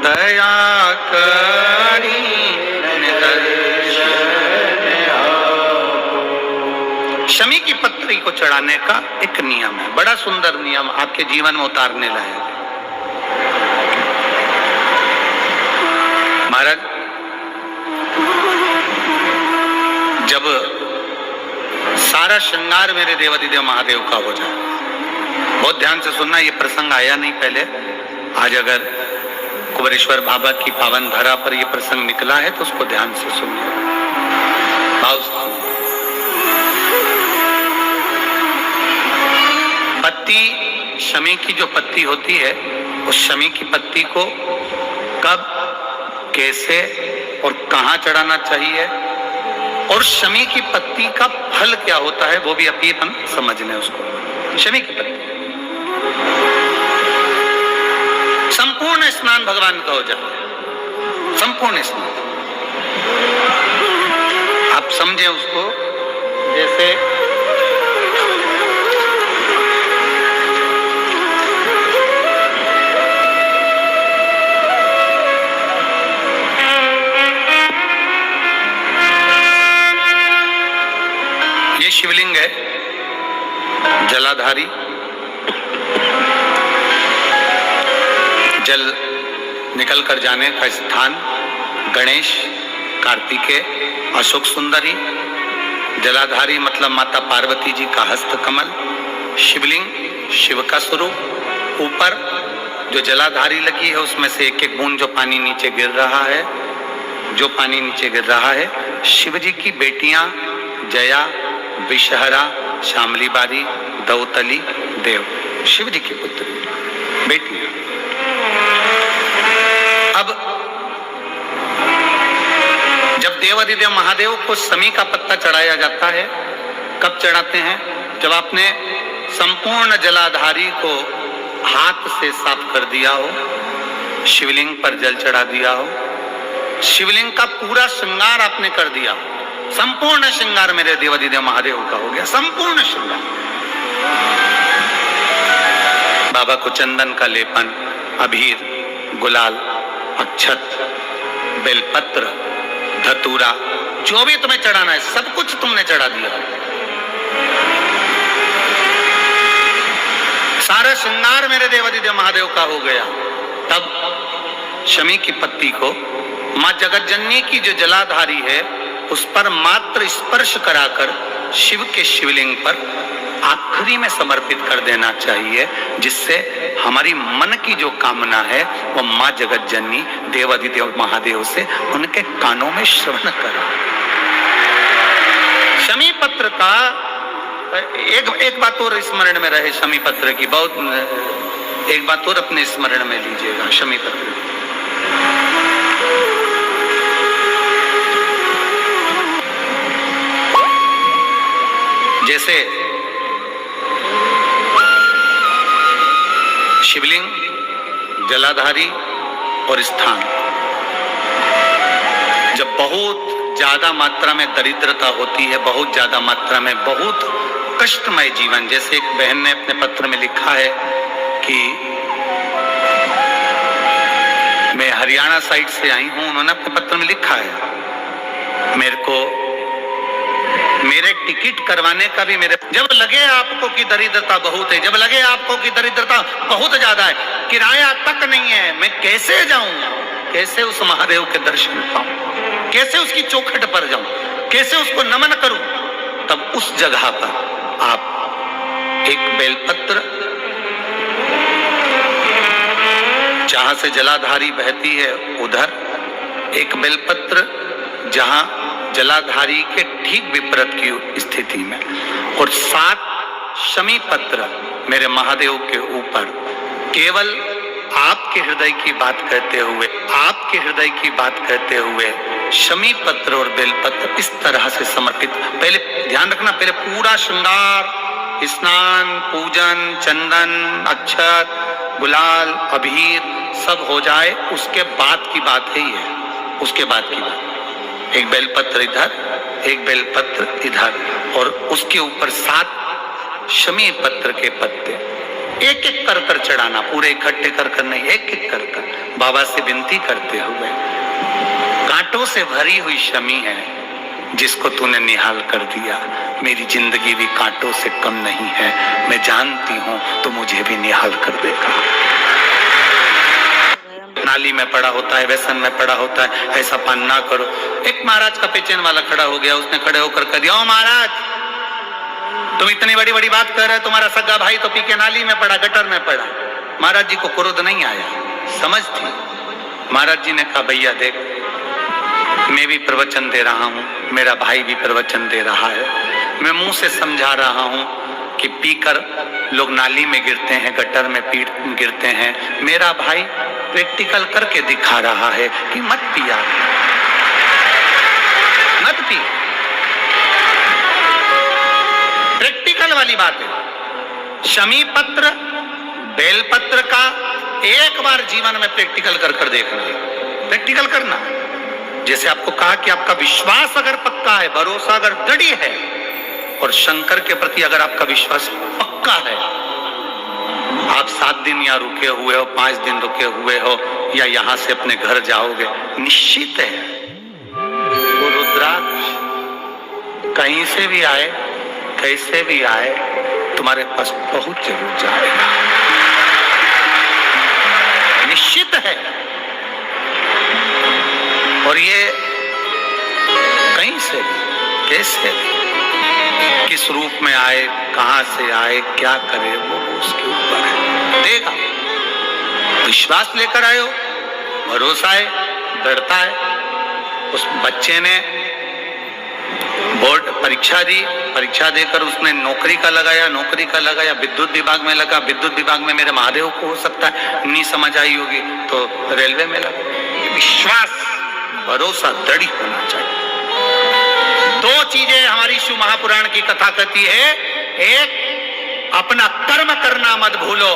दया करी शमी की पत्री को चढ़ाने का एक नियम है, बड़ा सुंदर नियम, आपके जीवन में उतारने लायक। महाराज, जब सारा श्रृंगार मेरे देवाधिदेव महादेव का हो जाए, बहुत ध्यान से सुनना, ये प्रसंग आया नहीं पहले, आज अगर कुबेरेश्वर बाबा की पावन धरा पर यह प्रसंग निकला है तो उसको ध्यान से सुनिए, भाव से। पत्ती, शमी की जो पत्ती होती है, उस शमी की पत्ती को कब, कैसे और कहां चढ़ाना चाहिए, और शमी की पत्ती का फल क्या होता है, वो भी अभी हम समझने उसको। शमी की पत्ती, संपूर्ण स्नान भगवान का हो जाए, संपूर्ण स्नान। आप समझे उसको, जैसे ये शिवलिंग है, जलाधारी, जल निकल कर जाने का स्थान, गणेश, कार्तिकेय, अशोक सुंदरी, जलाधारी मतलब माता पार्वती जी का हस्त कमल, शिवलिंग, शिव का स्वरूप, ऊपर जो जलाधारी लगी है उसमें से एक एक बूंद जो पानी नीचे गिर रहा है, जो पानी नीचे गिर रहा है, शिव जी की बेटियां जया, विषहरा, शामली बारी, दौतली, देव, शिव जी की पुत्री बेटी। अब जब देवाधिदेव महादेव को शमी का पत्ता चढ़ाया जाता है, कब चढ़ाते हैं, जब आपने संपूर्ण जलाधारी को हाथ से साफ कर दिया हो, शिवलिंग पर जल चढ़ा दिया हो, शिवलिंग का पूरा श्रृंगार आपने कर दिया हो, संपूर्ण श्रृंगार मेरे देवाधिदेव महादेव का हो गया, संपूर्ण श्रृंगार। बाबा को चंदन का लेपन, अबीर, गुलाल, अक्षत, बेलपत्र, धतूरा, जो भी तुम्हें चढ़ाना है सब कुछ तुमने चढ़ा दिया, सारा श्रृंगार मेरे देवाधिदेव महादेव का हो गया। तब शमी की पत्ती को मां जगतजननी की जो जलाधारी है उस पर मात्र स्पर्श कराकर शिव के शिवलिंग पर आखिरी में समर्पित कर देना चाहिए, जिससे हमारी मन की जो कामना है वो मां जगतजननी देवाधिदेव महादेव से उनके कानों में श्रवण करें। शमी पत्र का एक बात और स्मरण में रहे, शमी पत्र की बहुत एक बात और अपने स्मरण में लीजिएगा। शमी पत्र जैसे शिवलिंग, जलाधारी और स्थान, जब बहुत ज्यादा मात्रा में दरिद्रता होती है, बहुत ज्यादा मात्रा में बहुत कष्टमय जीवन, जैसे एक बहन ने अपने पत्र में लिखा है कि मैं हरियाणा साइड से आई हूं, उन्होंने अपने पत्र में लिखा है मेरे को मेरे टिकट करवाने का भी मेरे, जब लगे आपको कि दरिद्रता बहुत है, जब लगे आपको कि दरिद्रता बहुत ज्यादा है, किराया तक नहीं है, मैं कैसे जाऊं, कैसे उस महादेव के दर्शन पाऊं, कैसे उसकी चौखट पर जाऊं, कैसे उसको नमन करूं, तब उस जगह पर आप एक बेलपत्र, जहां से जलाधारी बहती है उधर एक बेलपत्र, जहां जलाधारी के ठीक विपरीत की स्थिति में, और 7 शमी पत्र मेरे महादेव के ऊपर, केवल आपके हृदय की बात कहते हुए, आपके हृदय की बात कहते हुए शमी पत्र और बेलपत्र इस तरह से समर्पित। पहले ध्यान रखना, पहले पूरा श्रृंगार, स्नान, पूजन, चंदन, अक्षत, गुलाल, अबीर सब हो जाए, उसके बाद की बात है ये, उसके बाद की बात। एक बेलपत्र इधर, एक बेलपत्र इधर, और उसके ऊपर 7 शमी पत्र के पत्ते, एक एक कर चढ़ाना, पूरे इकट्ठे कर नहीं, एक एक कर बाबा से विनती करते हुए। कांटों से भरी हुई शमी है जिसको तूने निहाल कर दिया, मेरी जिंदगी भी कांटों से कम नहीं है, मैं जानती हूं तो मुझे भी निहाल कर देगा। नाली में पड़ा होता है, व्यसन में पड़ा होता है, ऐसा पान ना करो। एक महाराज का पेचेन वाला खड़ा हो गया, उसने खड़े होकर कह दिया, ओ महाराज तुम इतनी बड़ी बड़ी बात कर रहे, तुम्हारा सगा भाई तो पी के नाली में पड़ा, गटर में पड़ा। महाराज जी को क्रोध नहीं आया, समझ थी। महाराज जी ने कहा, भैया देख, मैं भी प्रवचन दे रहा हूं, मेरा भाई भी प्रवचन दे रहा है, मैं मुंह से समझा रहा हूं कि पीकर लोग नाली में गिरते हैं, गटर में गिरते हैं। मेरा भाई प्रैक्टिकल करके दिखा रहा है कि मत पिया, मत पी। प्रैक्टिकल वाली बात है। शमी पत्र, बेल पत्र का एक बार जीवन में प्रैक्टिकल कर देखना, प्रैक्टिकल करना। जैसे आपको कहा कि आपका विश्वास अगर पक्का है, भरोसा अगर दृढ़ है, और शंकर के प्रति अगर आपका विश्वास पक्का है, आप 7 दिन यहाँ रुके हुए हो, 5 दिन रुके हुए हो, या यहां से अपने घर जाओगे, निश्चित है वो रुद्राक्ष कहीं से भी आए, कैसे भी आए, तुम्हारे पास पहुंच जरूर जाएगा, निश्चित है। और ये कहीं से भी, कैसे भी, किस रूप में आए, कहां से आए, क्या करे, वो उसके ऊपर है, देगा। विश्वास लेकर आए हो, भरोसा है, दृढ़ता है। उस बच्चे ने बोर्ड परीक्षा दी, परीक्षा देकर उसने नौकरी का लगाया, विद्युत विभाग में लगा, विद्युत विभाग में मेरे महादेव को हो सकता है नहीं समझ आई होगी तो रेलवे में लगा। विश्वास, भरोसा दृढ़ होना चाहिए। 2 चीजें हमारी शिव महापुराण की कथा कहती है, एक अपना कर्म करना मत भूलो,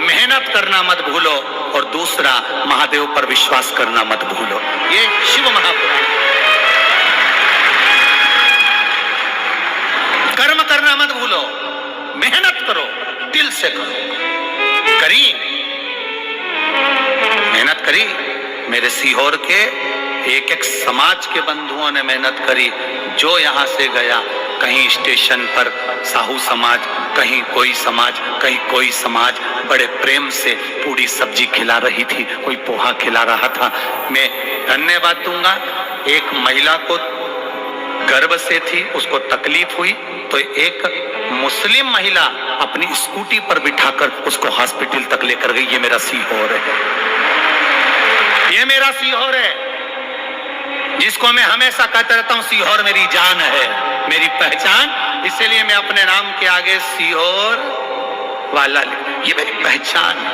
मेहनत करना मत भूलो, और दूसरा महादेव पर विश्वास करना मत भूलो। ये शिव महापुराण। कर्म करना मत भूलो, मेहनत करो, दिल से करो। करी, मेहनत करी। मेरे सीहोर के एक समाज के बंधुओं ने मेहनत करी। जो यहां से गया, कहीं स्टेशन पर साहू समाज, कहीं कोई समाज, कहीं कोई समाज, बड़े प्रेम से पूरी सब्जी खिला रही थी, कोई पोहा खिला रहा था। मैं धन्यवाद दूंगा। एक महिला को गर्भ से थी, उसको तकलीफ हुई तो एक मुस्लिम महिला अपनी स्कूटी पर बिठाकर उसको हॉस्पिटल तक लेकर गई। ये मेरा सीहोर है, ये मेरा सीहोर है, जिसको मैं हमेशा कहता रहता हूं, सीहोर मेरी जान है, मेरी पहचान। इसलिए मैं अपने नाम के आगे सीहोर वाला, ये मेरी पहचान है।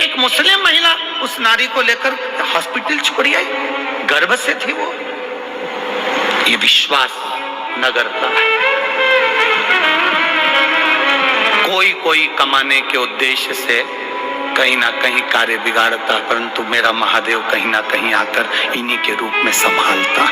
एक मुस्लिम महिला उस नारी को लेकर हॉस्पिटल छोड़ी आई, गर्भ से थी वो। ये विश्वास नगर का है। कोई कमाने के उद्देश्य से कहीं ना कहीं कार्य बिगाड़ता, परंतु मेरा महादेव कहीं ना कहीं आकर इन्हीं के रूप में संभालता।